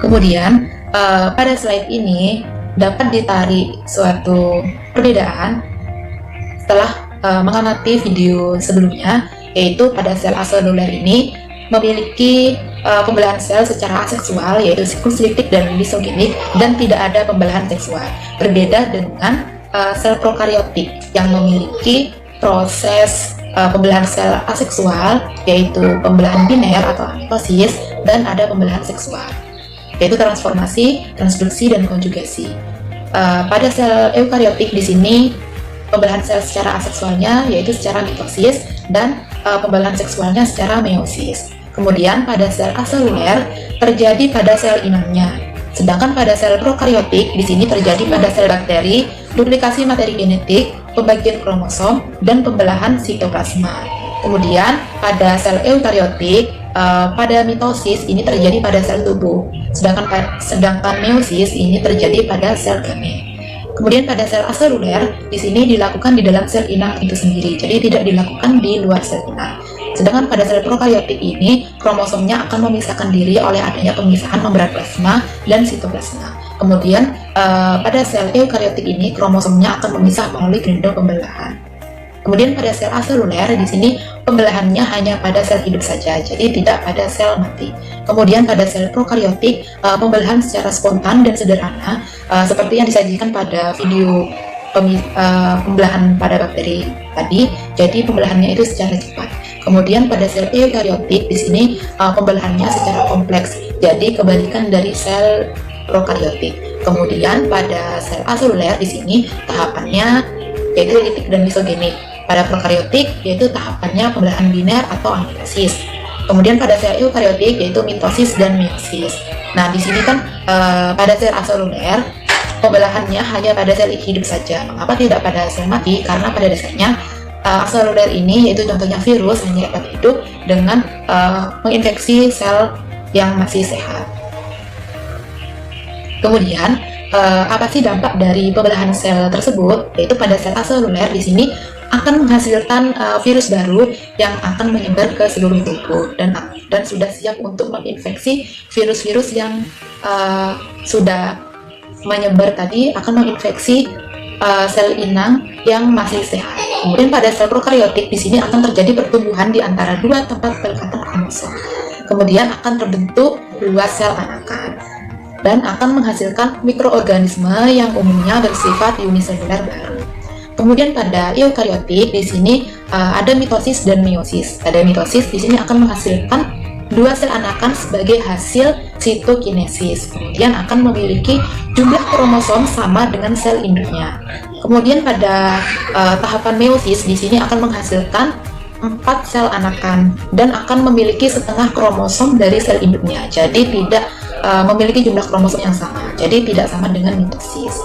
Kemudian pada slide ini dapat ditarik suatu perbedaan setelah mengamati video sebelumnya, yaitu pada sel aseluler ini memiliki pembelahan sel secara aseksual, yaitu siklus-siklik dan lisogenik, dan tidak ada pembelahan seksual. Berbeda dengan sel prokariotik yang memiliki proses pembelahan sel aseksual, yaitu pembelahan biner atau mitosis, dan ada pembelahan seksual, yaitu transformasi, transduksi, dan konjugasi. Pada sel eukariotik di sini pembelahan sel secara aseksualnya yaitu secara mitosis, dan pembelahan seksualnya secara meiosis. Kemudian pada sel aseluler terjadi pada sel inangnya. Sedangkan pada sel prokariotik di sini terjadi pada sel bakteri, duplikasi materi genetik, pembagian kromosom, dan pembelahan sitoplasma. Kemudian pada sel eukariotik pada mitosis ini terjadi pada sel tubuh, sedangkan meiosis ini terjadi pada sel gamet. Kemudian pada sel aseluler di sini dilakukan di dalam sel inang itu sendiri, jadi tidak dilakukan di luar sel inang. Sedangkan pada sel prokariotik ini kromosomnya akan memisahkan diri oleh adanya pemisahan membran plasma dan sitoplasma. Kemudian pada sel eukariotik ini kromosomnya akan memisah melalui gendong pembelahan. Kemudian pada sel aseluler di sini pembelahannya hanya pada sel hidup saja, jadi tidak pada sel mati. Kemudian pada sel prokariotik pembelahan secara spontan dan sederhana, seperti yang disajikan pada video pembelahan pada bakteri tadi. Jadi pembelahannya itu secara cepat. Kemudian pada sel eukariotik di sini pembelahannya secara kompleks, jadi kebalikan dari sel prokariotik. Kemudian pada sel aseluler di sini tahapannya yaitu litik dan lisogenik. Pada prokariotik yaitu tahapannya pembelahan biner atau amitosis. Kemudian pada sel eukariotik yaitu mitosis dan meiosis. Nah, di sini kan pada sel aseluler pembelahannya hanya pada sel hidup saja. Mengapa tidak pada sel mati? Karena pada dasarnya aseluler ini, yaitu contohnya virus, hanya dapat hidup dengan menginfeksi sel yang masih sehat. Kemudian apa sih dampak dari pembelahan sel tersebut? Yaitu pada sel aseluler di sini akan menghasilkan virus baru yang akan menyebar ke seluruh tubuh dan sudah siap untuk menginfeksi virus-virus yang sudah menyebar tadi, akan menginfeksi sel inang yang masih sehat. Kemudian pada sel prokariotik di sini akan terjadi pertumbuhan di antara dua tempat pelekatan kromosom. Kemudian akan terbentuk dua sel anakan dan akan menghasilkan mikroorganisme yang umumnya bersifat uniseluler baru. Kemudian pada eukariotik di sini ada mitosis dan meiosis. Pada mitosis di sini akan menghasilkan dua sel anakan sebagai hasil sitokinesis. Kemudian akan memiliki jumlah kromosom sama dengan sel induknya. Kemudian pada tahapan meiosis di sini akan menghasilkan 4 sel anakan dan akan memiliki setengah kromosom dari sel induknya. Jadi tidak memiliki jumlah kromosom yang sama. Jadi tidak sama dengan mitosis.